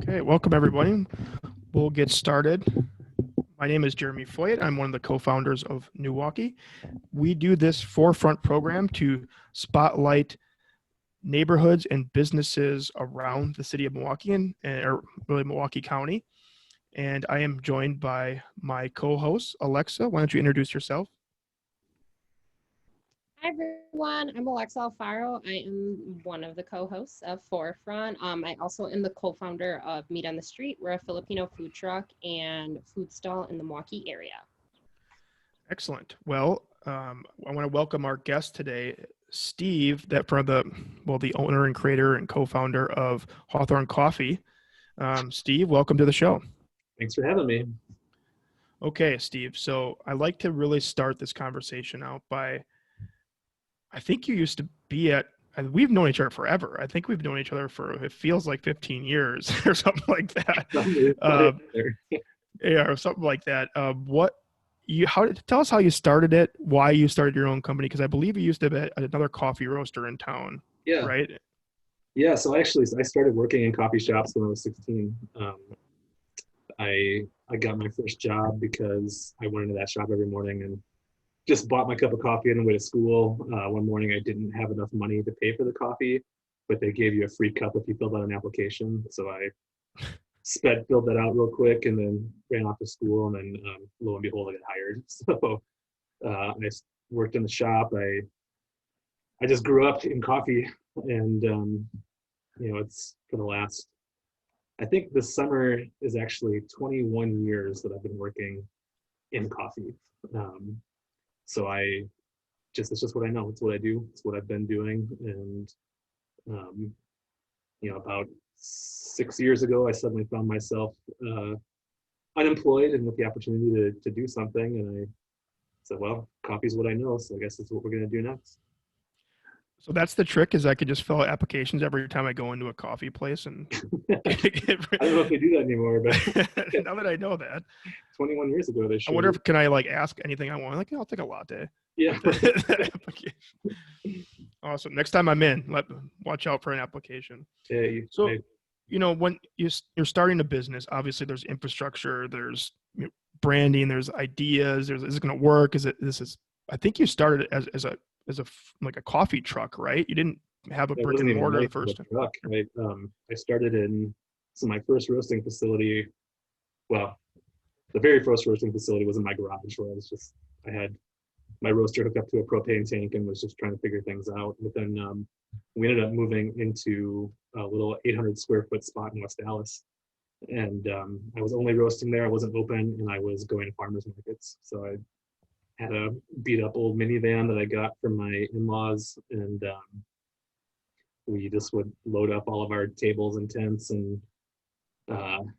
Okay, welcome everybody. We'll get started. My name is Jeremy Fojut. I'm one of the co-founders of NEWaukee. We do this ForeFront program to spotlight neighborhoods and businesses around the city of Milwaukee or really Milwaukee County. And I am joined by my co-host, Alexa. Why don't you introduce yourself? Hi everyone, I'm Alexa Alfaro. I am one of the co-hosts of ForeFront. I also am the co-founder of Meat on the Street. We're a Filipino food truck and food stall in the Milwaukee area. Excellent. Well, I want to welcome our guest today, Steve, the owner and creator and co-founder of Hawthorne Coffee. Steve, welcome to the show. Thanks for having me. Okay, Steve. So I like to really start this conversation out by, I think you used to be we've known each other forever. I think we've known each other for, it feels like 15 years or something like that. Yeah, or something like that. Tell us how you started it, why you started your own company, because I believe you used to be another coffee roaster in town. Yeah. Right? Yeah, so I started working in coffee shops when I was 16. I got my first job because I went into that shop every morning and just bought my cup of coffee on the way to school. One morning I didn't have enough money to pay for the coffee, but they gave you a free cup if you filled out an application. So I filled that out real quick and then ran off to school, and then lo and behold, I got hired. So I worked in the shop. I just grew up in coffee, and it's for the last, I think this summer is actually 21 years that I've been working in coffee. So it's just what I know. It's what I do. It's what I've been doing. And, about 6 years ago, I suddenly found myself unemployed and with the opportunity to do something. And I said, well, coffee's what I know. So I guess that's what we're going to do next. So that's the trick, is I could just fill out applications every time I go into a coffee place. And I don't know if they do that anymore, but now that I know that. 21 years ago, they should. I wonder can I ask anything I want? I'll take a latte. Yeah. Awesome. Next time I'm in, watch out for an application. Yeah. When you're starting a business, obviously there's infrastructure, there's branding, there's ideas, is it going to work? I think you started as a coffee truck, right? You didn't have a brick and mortar the first time. Truck, right? I started my first roasting facility. Well, the very first roasting facility was in my garage, where I had my roaster hooked up to a propane tank and was just trying to figure things out. But then we ended up moving into a little 800 square foot spot in West Dallas. And I was only roasting there. I wasn't open, and I was going to farmers markets. So I had a beat up old minivan that I got from my in-laws, and we just would load up all of our tables and tents and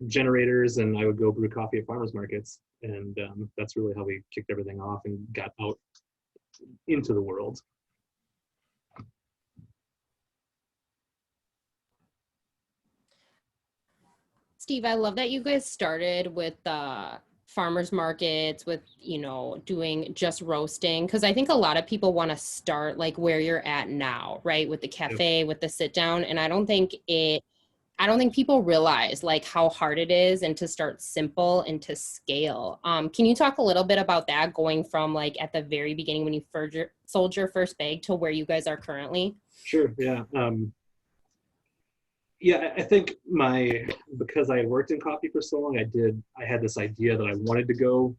generators, and I would go brew coffee at farmers markets. And that's really how we kicked everything off and got out into the world. Steve, I love that you guys started with farmers markets, with doing just roasting, because I think a lot of people want to start where you're at now, right, with the cafe, with the sit down, and I don't think people realize how hard it is, and to start simple and to scale. Can you talk a little bit about that, going from at the very beginning when you sold your first bag to where you guys are currently? Sure. Yeah. I think because I had worked in coffee for so long, I had this idea that I wanted to go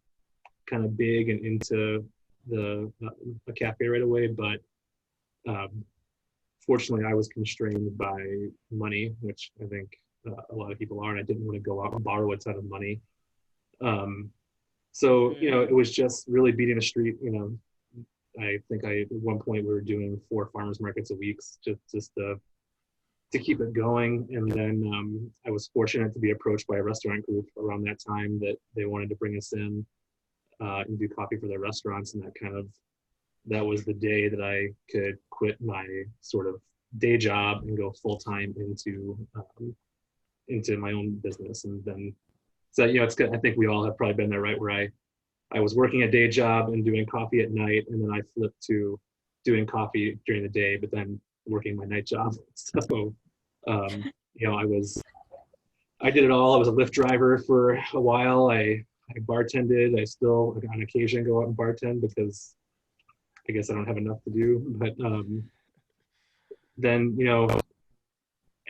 kind of big and into a cafe right away, but fortunately I was constrained by money, which I think a lot of people are, and I didn't want to go out and borrow a ton of money. So it was just really beating the street. I think at one point we were doing 4 farmers markets a week, just to keep it going. And then I was fortunate to be approached by a restaurant group around that time that they wanted to bring us in and do coffee for their restaurants. And that was the day that I could quit my sort of day job and go full time into my own business. And then, so, it's good. I think we all have probably been there, right? Where I was working a day job and doing coffee at night, and then I flipped to doing coffee during the day, but then working my night job. So, I did it all. I was a Lyft driver for a while. I bartended. I still, on occasion, go out and bartend because I guess I don't have enough to do. But then,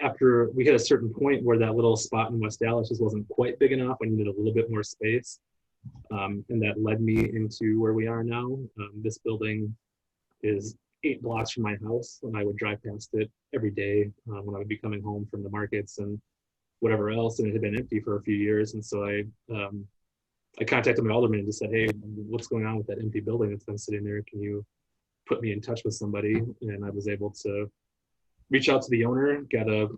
after we hit a certain point where that little spot in West Dallas just wasn't quite big enough, I needed a little bit more space. And that led me into where we are now. This building is 8 blocks from my house, and I would drive past it every day when I would be coming home from the markets and whatever else, and it had been empty for a few years. And so I contacted my alderman and just said, hey, what's going on with that empty building that's been sitting there? Can you put me in touch with somebody? And I was able to reach out to the owner, got a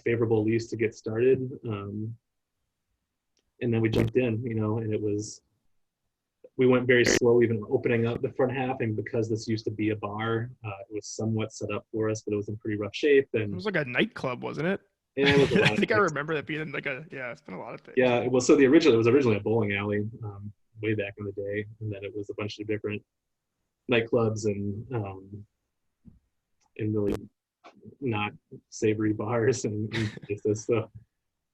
favorable lease to get started. And then we jumped in, and we went very slow, even opening up the front half. And because this used to be a bar, it was somewhat set up for us, but it was in pretty rough shape. And it was like a nightclub, wasn't it? And it was a lot I think I remember that being like it's been a lot of things. Yeah, it was originally a bowling alley way back in the day. And then it was a bunch of different nightclubs and really not savory bars and places. So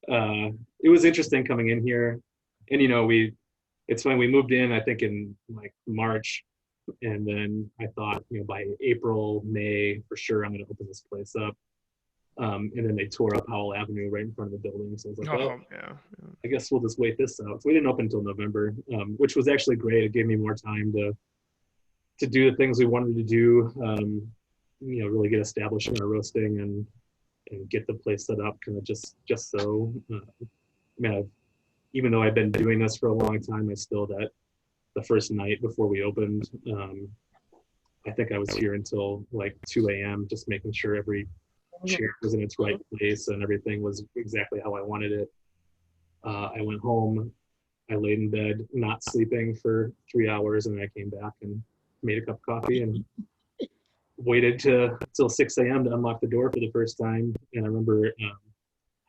it was interesting coming in here. And, it's when we moved in, I think in like March. And then I thought, by April, May, for sure, I'm going to open this place up. And then they tore up Howell Avenue right in front of the building. So I was like, yeah. I guess we'll just wait this out. So we didn't open until November, which was actually great. It gave me more time to do the things we wanted to do, really get established in our roasting and get the place set up kind of just so. Even though I've been doing this for a long time, I still, the first night before we opened, I think I was here until like 2 a.m. just making sure every chair was in its right place and everything was exactly how I wanted it. I went home, I laid in bed, not sleeping for 3 hours, and then I came back and made a cup of coffee and waited till 6 a.m. to unlock the door for the first time. And I remember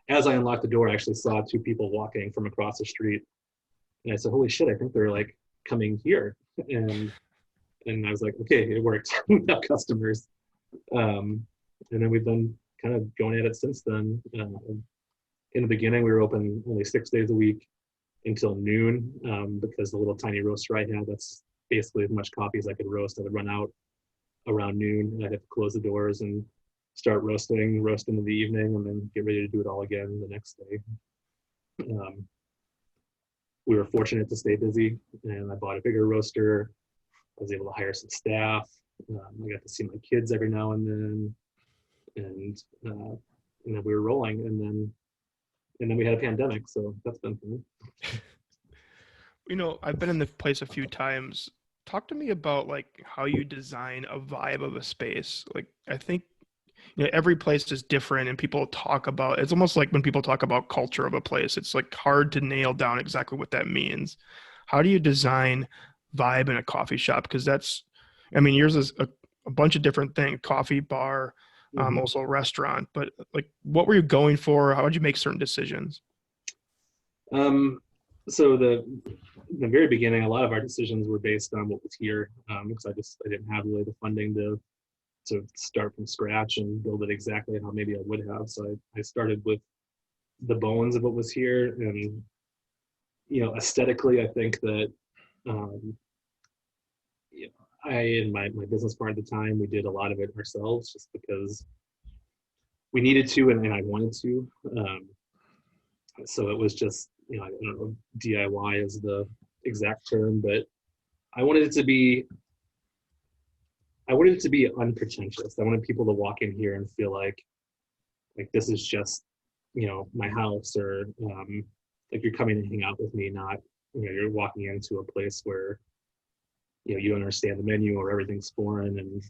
as I unlocked the door, I actually saw 2 people walking from across the street. And I said, holy shit, I think they're like coming here. And I was like, okay, it worked. We have customers. And then we've been kind of going at it since then. In the beginning, we were open only 6 days a week until noon because the little tiny roaster I had, that's basically as much coffee as I could roast. I would run out around noon and I'd have to close the doors and start roast into the evening and then get ready to do it all again the next day. We were fortunate to stay busy, and I bought a bigger roaster. I was able to hire some staff. I got to see my kids every now and then. And then we were rolling, and then we had a pandemic, so that's been fun. I've been in the place a few times. Talk to me about like how you design a vibe of a space. Like I think every place is different, and people talk about it's almost like when people talk about culture of a place, it's like hard to nail down exactly what that means. How do you design vibe in a coffee shop? Because yours is a bunch of different things: coffee, bar, also a restaurant. But like, what were you going for? How did you make certain decisions? So the very beginning, a lot of our decisions were based on what was here, because I didn't have really the funding to start from scratch and build it exactly how maybe I would have. So I started with the bones of what was here, and aesthetically, I think that I and my business partner at the time, we did a lot of it ourselves just because we needed to and I wanted to. So it was just, I don't know if DIY is the exact term, but I wanted it to be unpretentious. I wanted people to walk in here and feel like this is just, my house, or like you're coming to hang out with me, not, you're walking into a place where, you don't understand the menu or everything's foreign. And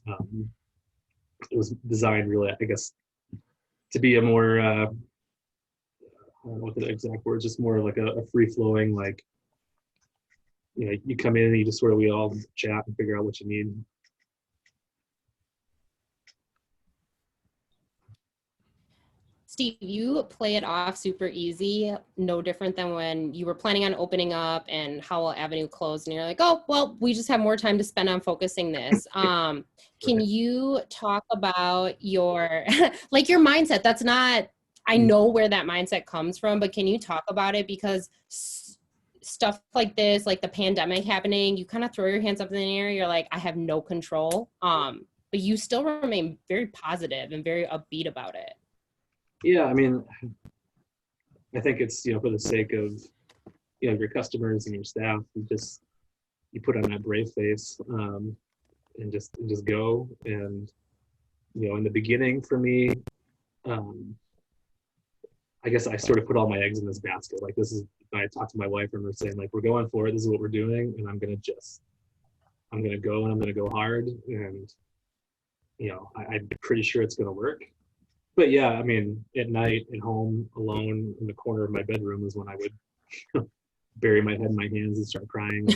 it was designed really, I guess, to be a more, I don't know what the exact word, just more like a free-flowing, like, you come in and you just we all chat and figure out what you need. Steve, you play it off super easy, no different than when you were planning on opening up and Howell Avenue closed and you're like, oh, well, we just have more time to spend on focusing this. Can you talk about your, like your mindset? That's not I know where that mindset comes from, but can you talk about it? Because stuff like this, like the pandemic happening, you kind of throw your hands up in the air. You're like, I have no control. But you still remain very positive and very upbeat about it. Yeah, I mean, I think it's, for the sake of, your customers and your staff, you put on that brave face, and just go. And, in the beginning for me, I guess I sort of put all my eggs in this basket. Like, I talked to my wife and we're saying, like, we're going for it. This is what we're doing. And I'm going to go and I'm going to go hard. And, I'm pretty sure it's going to work. But yeah, I mean, at night at home alone in the corner of my bedroom is when I would bury my head in my hands and start crying.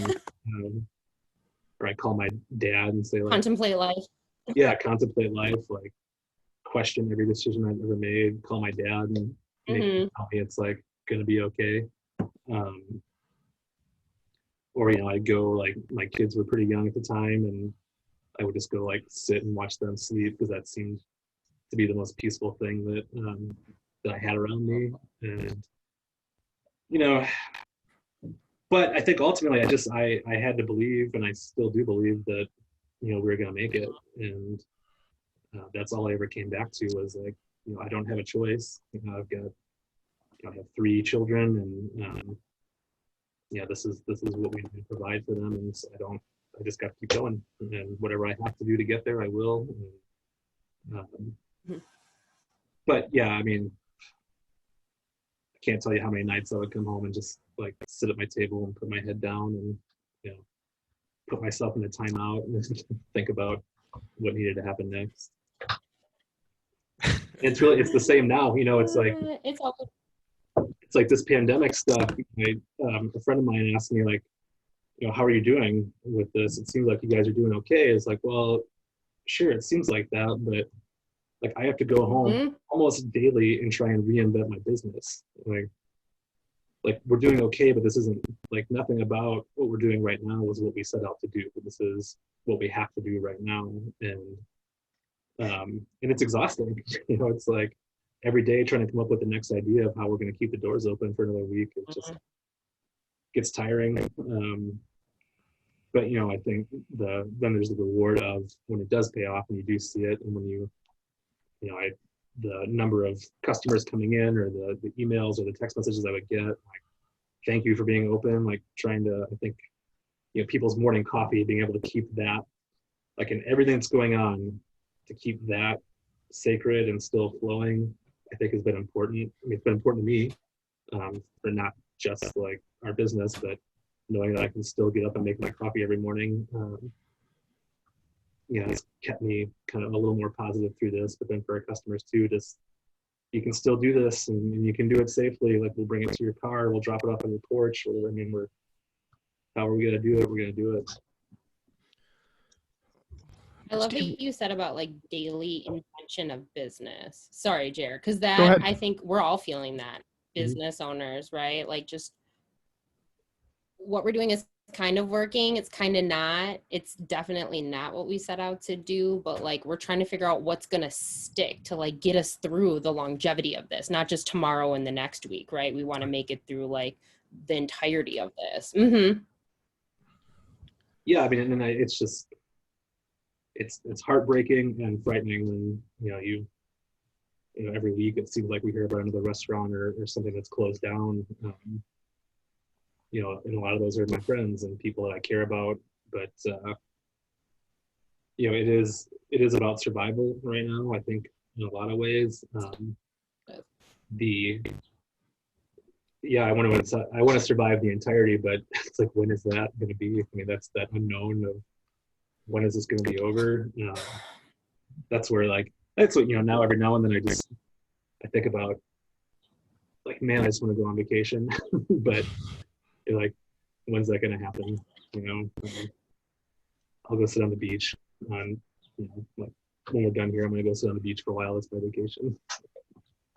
And, or I call my dad and say, like, contemplate life. Yeah, contemplate life, like question every decision I've ever made, call my dad and make him tell me it's like going to be okay. Or, I'd go, like, my kids were pretty young at the time, and I would just go, like, sit and watch them sleep because that seemed to be the most peaceful thing that I had around me. And, but I think ultimately I had to believe, and I still do believe that, we were going to make it. And that's all I ever came back to was, like, I don't have a choice. I've got, I have 3 children, and this is what we need to provide for them. And so I just got to keep going, and whatever I have to do to get there, I will. And, but yeah, I mean, I can't tell you how many nights I would come home and just, like, sit at my table and put my head down and, put myself in a timeout and think about what needed to happen next. It's the same now. It's like, it's like this pandemic stuff. A friend of mine asked me, like, how are you doing with this? It seems like you guys are doing okay. It's like, well, sure, it seems like that, but, like, I have to go home almost daily and try and reinvent my business. Like we're doing okay, but this isn't, like, nothing about what we're doing right now was what we set out to do. This is what we have to do right now. And it's exhausting. It's like every day trying to come up with the next idea of how we're going to keep the doors open for another week. It just gets tiring. But, I think then there's the reward of when it does pay off and you do see it. And when the number of customers coming in, or the emails or the text messages I would get, like, thank you for being open, like, trying to, I think, people's morning coffee, being able to keep that, like, in everything that's going on, to keep that sacred and still flowing, I think has been important. I mean, it's been important to me, for not just, like, our business, but knowing that I can still get up and make my coffee every morning. It's kept me kind of a little more positive through this. But then for our customers too, just, you can still do this, and you can do it safely. Like, we'll bring it to your car, we'll drop it off on your porch, or whatever. I mean, how are we gonna do it? We're gonna do it. I love what you said about, like, daily intention of business. Sorry, Jared, because that, I think we're all feeling that, business owners, right? Like, just what we're doing is kind of working, it's kind of not. It's definitely not what we set out to do, but, like, we're trying to figure out what's going to stick to, like, get us through the longevity of this, not just tomorrow and the next week, right? We want to make it through, like, the entirety of this. Yeah, I mean, and it's just, it's heartbreaking and frightening when, every week it seems like we hear about another restaurant or something that's closed down. And a lot of those are my friends and people that I care about, but it is about survival right now, I think, in a lot of ways. I want to survive the entirety, but it's like, when is that going to be? I mean, that's that unknown of when is this going to be over. That's where, like, that's what, now every now and then I think about, like, man, I just want to go on vacation. But you're like, when's that going to happen? I'll go sit on the beach on, like, when we're done here, I'm going to go sit on the beach for a while. That's my vacation.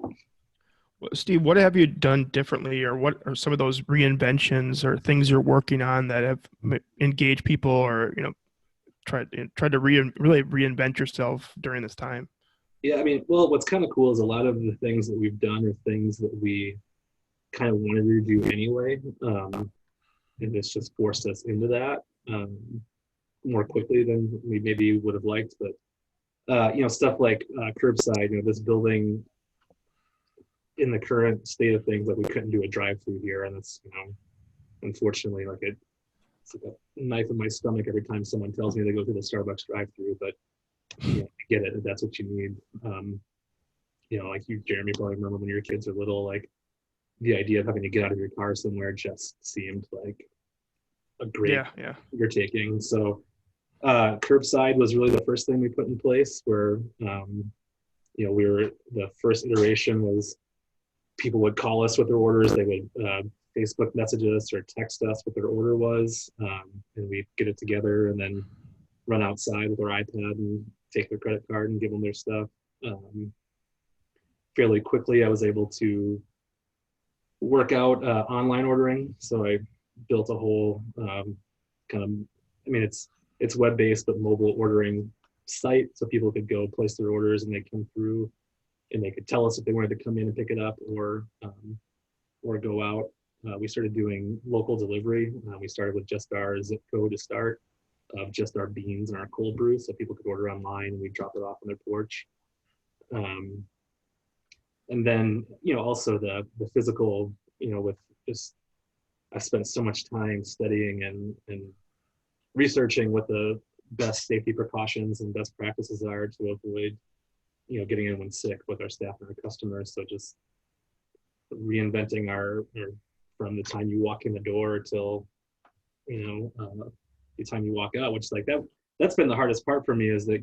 Well, Steve, what have you done differently, or what are some of those reinventions or things you're working on that have engaged people, or, tried to really reinvent yourself during this time? Yeah, I mean, well, what's kind of cool is a lot of the things that we've done are things that we kind of wanted to do anyway. And it's just forced us into that more quickly than we maybe would have liked. But stuff like curbside, this building in the current state of things, like we couldn't do a drive-through here, and it's unfortunately it's like a knife in my stomach every time someone tells me they go through the Starbucks drive-through. But I get it if that's what you need. Like you, Jeremy, probably remember when your kids are little, like the idea of having to get out of your car somewhere just seemed like a great undertaking. So curbside was really the first thing we put in place, where we were, the first iteration was people would call us with their orders. They would Facebook message us or text us what their order was, and we'd get it together and then run outside with our iPad and take their credit card and give them their stuff. Fairly quickly, I was able to work out online ordering. So I built a whole it's web-based but mobile ordering site, so people could go place their orders and they come through and they could tell us if they wanted to come in and pick it up or go out. We started doing local delivery. We started with just our zip code to start, of just our beans and our cold brew, so people could order online and we drop it off on their porch. And then also the physical, with just, I spent so much time studying and researching what the best safety precautions and best practices are to avoid getting anyone sick with our staff and our customers. So just reinventing from the time you walk in the door till the time you walk out, which is like that's been the hardest part for me, is that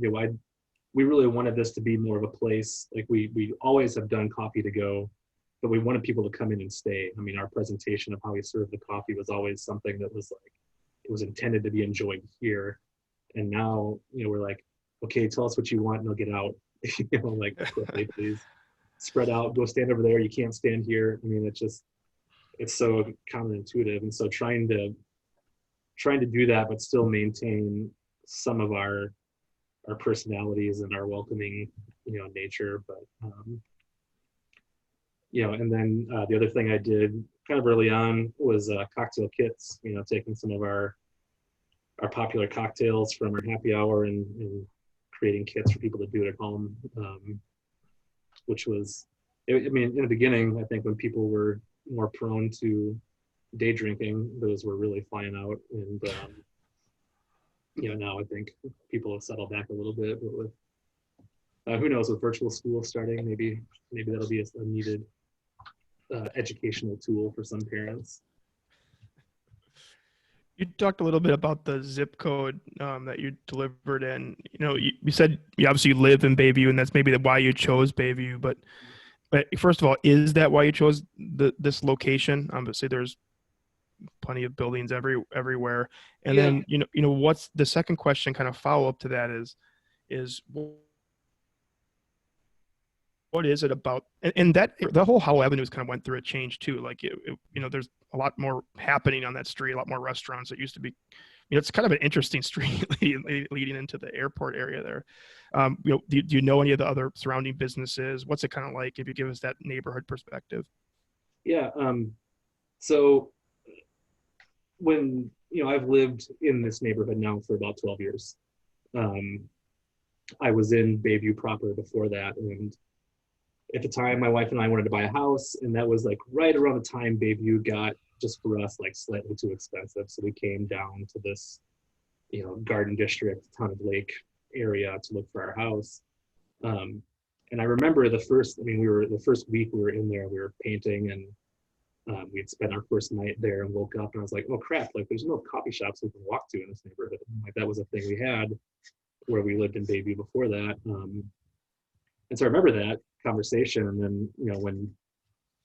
we really wanted this to be more of a place, like we always have done coffee to go, but we wanted people to come in and stay. I mean, our presentation of how we serve the coffee was always something that was like, it was intended to be enjoyed here. And now, we're like, okay, tell us what you want and they'll get out. Like, quickly, please spread out, go stand over there. You can't stand here. I mean, it's so counterintuitive. And so trying to do that, but still maintain some of our personalities and our welcoming, nature. But, and then the other thing I did kind of early on was cocktail kits, taking some of our popular cocktails from our happy hour and creating kits for people to do it at home, which was, in the beginning, I think when people were more prone to day drinking, those were really flying out. And, now I think people have settled back a little bit, but with, who knows, with virtual school starting, maybe that'll be a needed educational tool for some parents. You talked a little bit about the zip code that you delivered in. You said you obviously live in Bayview, and that's maybe why you chose Bayview. But first of all, is that why you chose this location? Obviously, there's plenty of buildings everywhere. And then what's the second question? Kind of follow up to that is what is it about? And that the whole Howell Avenues kind of went through a change too. Like there's a lot more happening on that street, a lot more restaurants. It used to be, it's kind of an interesting street leading into the airport area there. Do you know any of the other surrounding businesses? What's it kind of like, if you give us that neighborhood perspective? Yeah. So when, I've lived in this neighborhood now for about 12 years. I was in Bayview proper before that. And at the time, my wife and I wanted to buy a house, and that was like right around the time Bayview got, just for us, like slightly too expensive. So we came down to this, Garden District, Town of Lake area to look for our house. And I remember the first week we were in there, we were painting, and we had spent our first night there and woke up and I was like, oh crap, like there's no coffee shops we can walk to in this neighborhood. Like that was a thing we had where we lived in Bayview before that. And so I remember that conversation. And then, when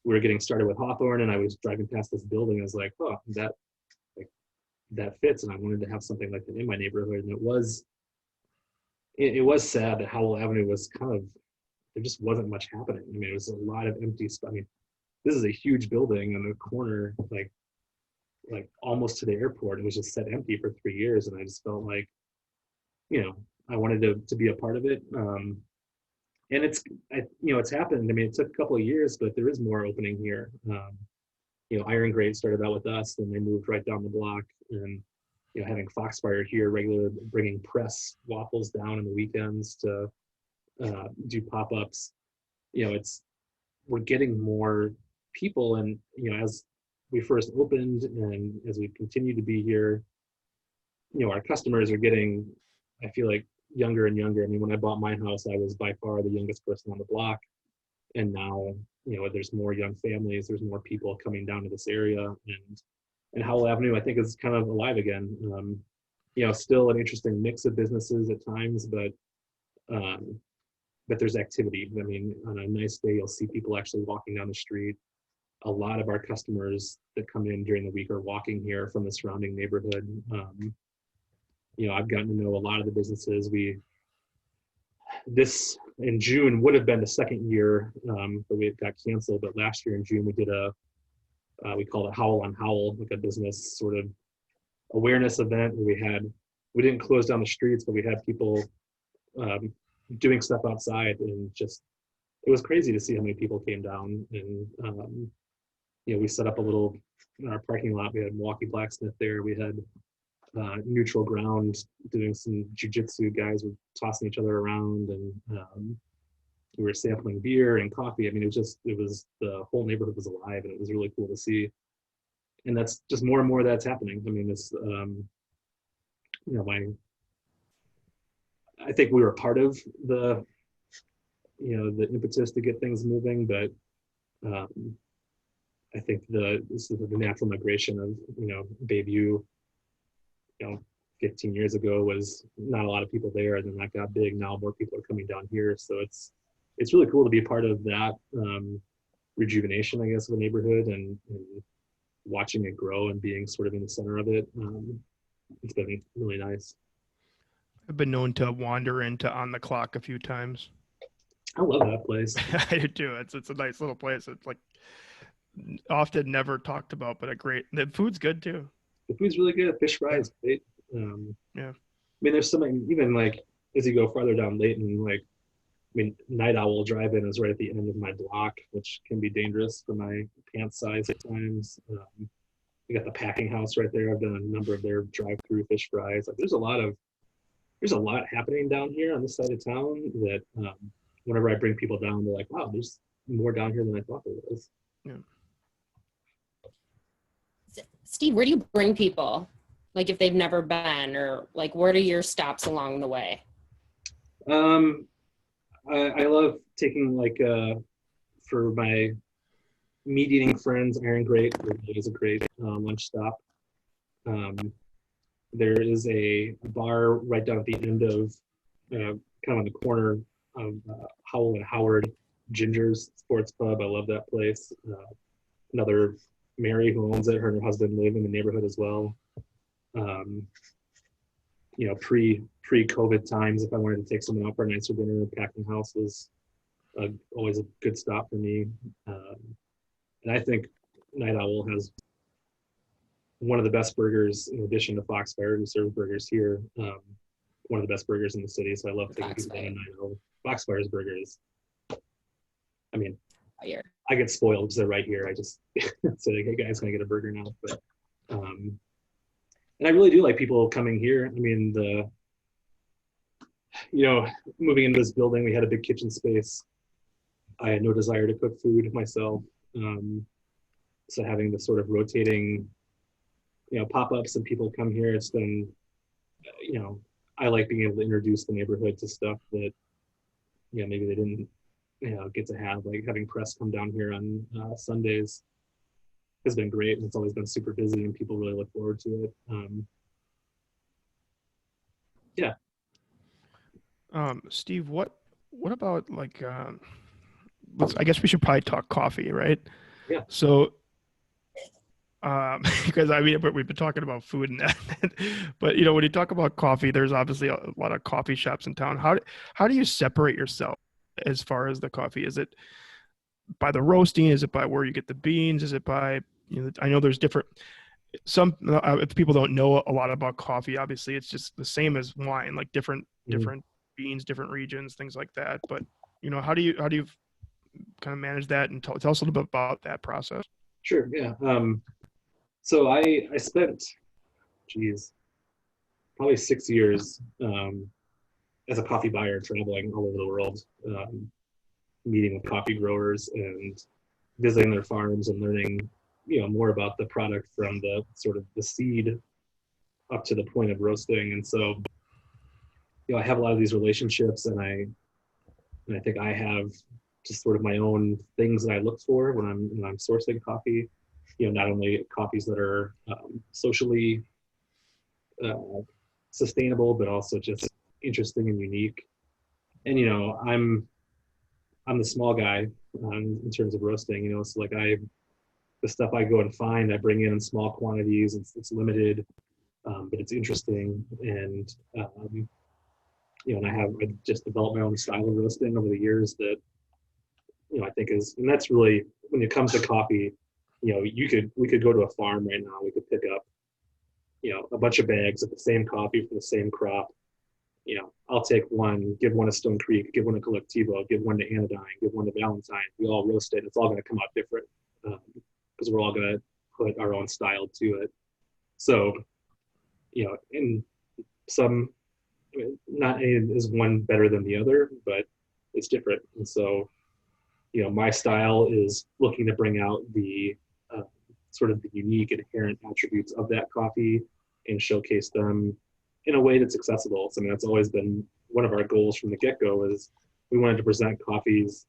we were getting started with Hawthorne and I was driving past this building, I was like, oh, that fits. And I wanted to have something like that in my neighborhood. And it was sad that Howell Avenue was there just wasn't much happening. It was a lot of empty stuff. This is a huge building on the corner, like almost to the airport. It was just set empty for 3 years. And I just felt like, I wanted to be a part of it. and it's happened. I mean, it took a couple of years, but there is more opening here. Iron Grate started out with us, then they moved right down the block, and having Foxfire here regularly, bringing press waffles down in the weekends to do pop-ups. We're getting more people, and as we first opened and as we continue to be here, our customers are getting, I feel like, younger and younger. I mean, when I bought my house, I was by far the youngest person on the block, and now there's more young families, there's more people coming down to this area, and Howell Avenue, I think, is kind of alive again. Still an interesting mix of businesses at times, but there's activity. I mean, on a nice day, you'll see people actually walking down the street. A lot of our customers that come in during the week are walking here from the surrounding neighborhood. I've gotten to know a lot of the businesses. This in June would have been the second year, but we got canceled. But last year in June, we did we called it Howl on Howl, like a business sort of awareness event where we didn't close down the streets, but we had people doing stuff outside, and it was crazy to see how many people came down. And we set up in our parking lot. We had Milwaukee Blacksmith there. We had Neutral Ground doing some jujitsu. Guys were tossing each other around, and we were sampling beer and coffee. I mean, the whole neighborhood was alive, and it was really cool to see. And that's just more and more that's happening. I mean, it's I think we were part of the impetus to get things moving, but I think this is the natural migration of Bayview. 15 years ago was not a lot of people there, and then that got big. Now more people are coming down here, so it's really cool to be part of that rejuvenation, I guess, of a neighborhood, and watching it grow and being sort of in the center of it. It's been really nice. I've been known to wander into On the Clock a few times. I love that place. I do too. It's a nice little place. It's like often never talked about, but the food's good too. The food's really good. Fish fry is great. Yeah. I mean, there's something, even like as you go farther down Layton, Night Owl Drive-In is right at the end of my block, which can be dangerous for my pant size at times. We got the Packing House right there. I've done a number of their drive-through fish fries. Like, there's a lot happening down here on this side of town that whenever I bring people down, they're like, wow, there's more down here than I thought there was. Yeah. Steve, where do you bring people? Like, if they've never been, or like, what are your stops along the way? I love taking for my meat eating friends, Iron Grate is a great lunch stop. There is a bar right down at the end of kind of on the corner of Howell and Howard, Ginger's Sports Pub. I love that place. Another Mary who owns it, her and her husband live in the neighborhood as well. Pre-COVID times, if I wanted to take someone out for a nicer dinner, Packing House was always a good stop for me. And I think Night Owl has one of the best burgers, in addition to Foxfire, who serves burgers here. One of the best burgers in the city, so I love taking people down to Night Owl. Foxfire's burgers. I mean, I get spoiled because they're right here. I just say, hey guys, can I get a burger now? But and I really do like people coming here. I mean, moving into this building, we had a big kitchen space. I had no desire to cook food myself. So having the sort of rotating, pop-ups and people come here, it's been, I like being able to introduce the neighborhood to stuff that, maybe they didn't, get to have, like having press come down here on Sundays has been great. And it's always been super busy and people really look forward to it. Yeah. Steve, what about I guess we should probably talk coffee, right? Yeah. So, because we've been talking about food and that, but when you talk about coffee, there's obviously a lot of coffee shops in town. How do you separate yourself as far as the coffee? Is it by the roasting? Is it by where you get the beans? Is it by, I know there's different, if people don't know a lot about coffee, obviously it's just the same as wine, like different beans, different regions, things like that. But how do you kind of manage that, and tell us a little bit about that process? Sure. Yeah. So I spent, probably 6 years as a coffee buyer, traveling all over the world, meeting with coffee growers and visiting their farms and learning, more about the product from the sort of the seed up to the point of roasting. And so, I have a lot of these relationships, and I think I have just sort of my own things that I look for when I'm sourcing coffee. Not only coffees that are socially sustainable, but also just interesting and unique. And I'm the small guy in terms of roasting. So like the stuff I go and find, I bring in small quantities. It's limited, but it's interesting. And and I just developed my own style of roasting over the years that I think and that's really, when it comes to coffee, we could go to a farm right now. We could pick up a bunch of bags of the same coffee from the same crop. I'll take one, give one to Stone Creek, give one to Collectivo, give one to Anodyne, give one to Valentine. We all roast it. It's all going to come out different because we're all going to put our own style to it. So, in some, not any is one better than the other, but it's different. And so, my style is looking to bring out the sort of the unique inherent attributes of that coffee and showcase them in a way that's accessible. So, that's always been one of our goals from the get-go, is we wanted to present coffees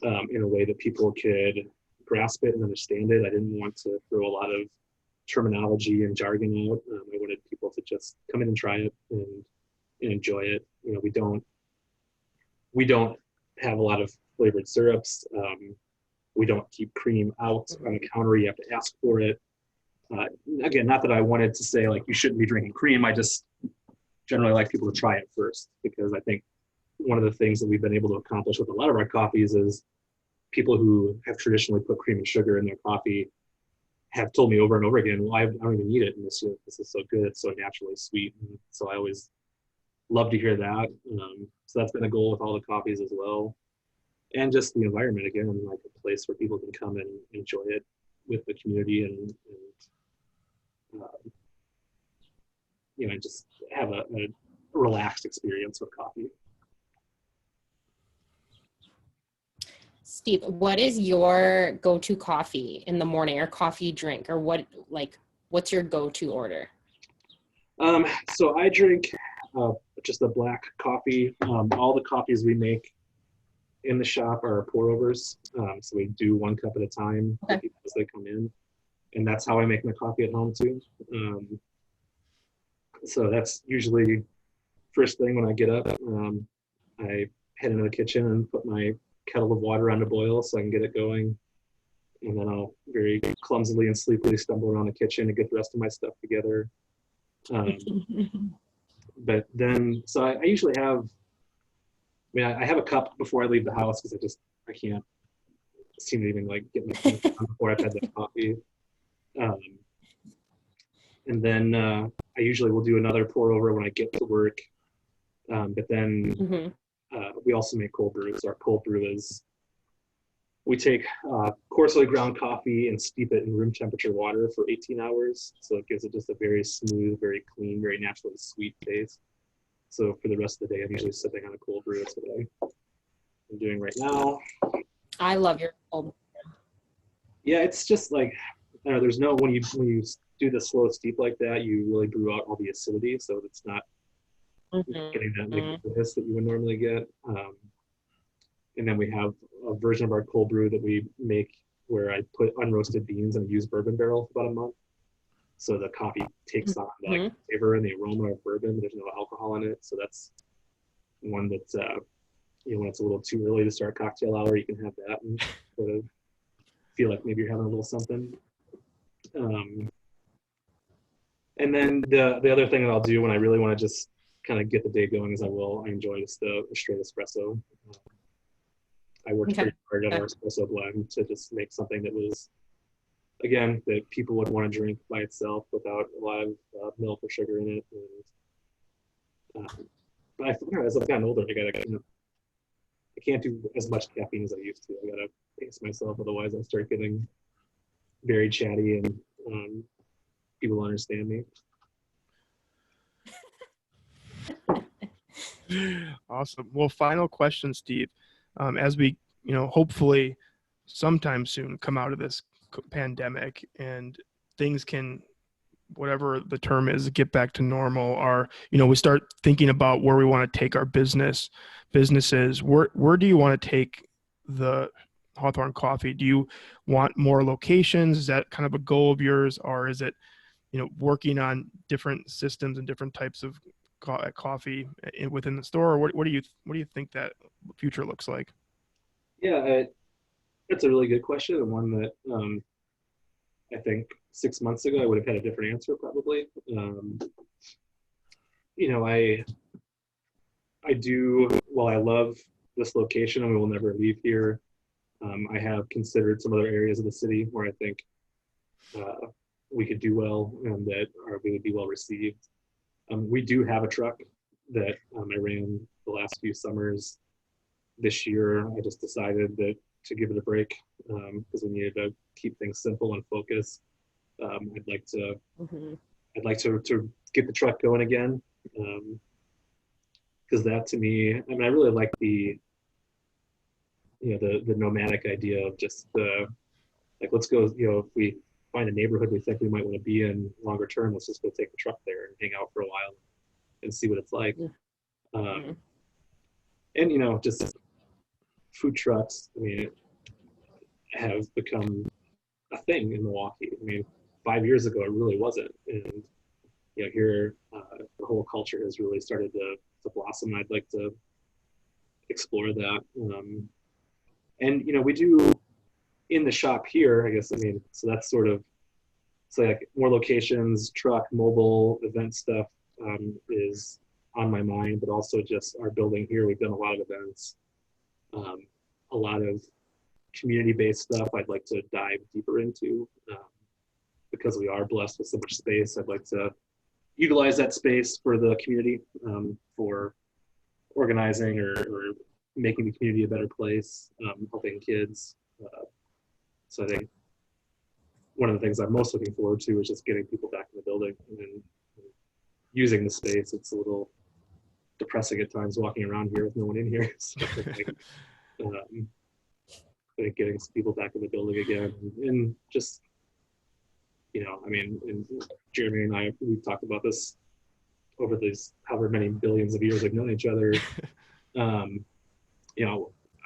in a way that people could grasp it and understand it. I didn't want to throw a lot of terminology and jargon out. I wanted people to just come in and try it and enjoy it. We don't have a lot of flavored syrups. We don't keep cream out on the counter. You have to ask for it. Again, not that I wanted to say like you shouldn't be drinking cream. I just generally like people to try it first, because I think one of the things that we've been able to accomplish with a lot of our coffees is people who have traditionally put cream and sugar in their coffee have told me over and over again, well, I don't even need it, and this is so good. It's so naturally sweet. And so I always love to hear that. So that's been a goal with all the coffees as well. And just the environment, again, like a place where people can come and enjoy it with the community and just have a relaxed experience with coffee. Steve, what is your go-to coffee in the morning, or coffee drink, or what's your go-to order? So I drink just a black coffee. All the coffees we make in the shop are pour overs. So we do 1 cup at a time as they come in. And that's how I make my coffee at home too. So that's usually first thing when I get up. I head into the kitchen and put my kettle of water on to boil so I can get it going. And then I'll very clumsily and sleepily stumble around the kitchen and get the rest of my stuff together. But then, so I usually have, I have a cup before I leave the house, because I can't seem to even get my phone on before I've had that coffee. And then I usually will do another pour over when I get to work. But then we also make cold brews. Our cold brew is, we take coarsely ground coffee and steep it in room temperature water for 18 hours. So it gives it just a very smooth, very clean, very naturally sweet taste. So for the rest of the day, I'm usually sipping on a cold brew. That's what I'm doing right now. I love your cold. Yeah, it's just like, I don't know, there's no, when you do the slow steep like that, you really brew out all the acidity. So it's not getting that liquidness that you would normally get. And then we have a version of our cold brew that we make where I put unroasted beans in a used bourbon barrel for about a month. So the coffee takes on the flavor and the aroma of bourbon. There's no alcohol in it. So that's one that's, when it's a little too early to start cocktail hour, you can have that and sort of feel like maybe you're having a little something. And then the other thing that I'll do when I really want to just kind of get the day going is I enjoy just the straight espresso. I worked pretty hard on our espresso blend to just make something that was, again, that people would want to drink by itself without a lot of milk or sugar in it. And, but I think as I've gotten older, I gotta kind of I can't do as much caffeine as I used to. I gotta pace myself, otherwise I start getting very chatty and people don't understand me. Awesome. Well, final question, Steve. As we, hopefully sometime soon come out of this pandemic and things can, whatever the term is, get back to normal, or, we start thinking about where we want to take our businesses, where do you want to take the Hawthorne Coffee? Do you want more locations? Is that kind of a goal of yours? Or is it, working on different systems and different types of coffee within the store? Or what do you think that future looks like? Yeah, that's a really good question, and one that I think 6 months ago I would have had a different answer probably. I do, while I love this location and we will never leave here, I have considered some other areas of the city where I think we could do well and that we would be well received. We do have a truck that I ran the last few summers. This year, I just decided that to give it a break because we needed to keep things simple and focused. I'd like to get the truck going again because that to me, I mean, I really like the nomadic idea of just like, let's go, if we find a neighborhood we think we might want to be in longer term, let's just go take the truck there and hang out for a while and see what it's like. And just food trucks, I mean, have become a thing in Milwaukee. I mean, 5 years ago it really wasn't, and here the whole culture has really started to blossom. I'd like to explore that, and we do in the shop here, I guess. I mean, so that's sort of, so like more locations, truck, mobile, event stuff is on my mind, but also just our building here. We've done a lot of events, a lot of community-based stuff I'd like to dive deeper into because we are blessed with so much space. I'd like to utilize that space for the community, for organizing or making the community a better place, helping kids. So I think one of the things I'm most looking forward to is just getting people back in the building and using the space. It's a little depressing at times walking around here with no one in here. So I think getting some people back in the building again, and just, I mean, and Jeremy and I, we've talked about this over these however many billions of years we've known each other.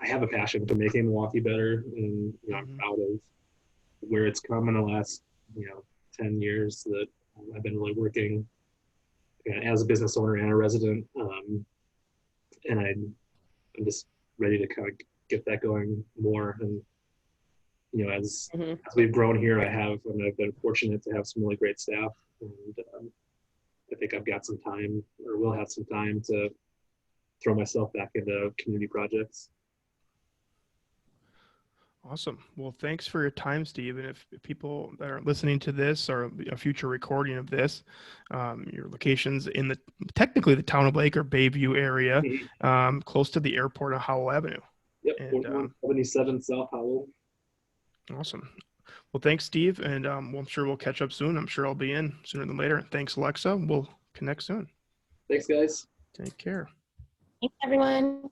I have a passion for making Milwaukee better, and I'm proud of where it's come in the last 10 years that I've been really working as a business owner and a resident, and I'm just ready to kind of get that going more. And as we've grown here, I've been fortunate to have some really great staff, and I think I've got some time, or will have some time, to throw myself back into community projects. Awesome. Well, thanks for your time, Steve. And if people that are listening to this or a future recording of this, your location's in technically the town of Lake or Bayview area, close to the airport on Howell Avenue. Yep, and 77 South Howell. Awesome. Well, thanks, Steve. And I'm sure we'll catch up soon. I'm sure I'll be in sooner than later. Thanks, Alexa. We'll connect soon. Thanks, guys. Take care. Thanks, everyone.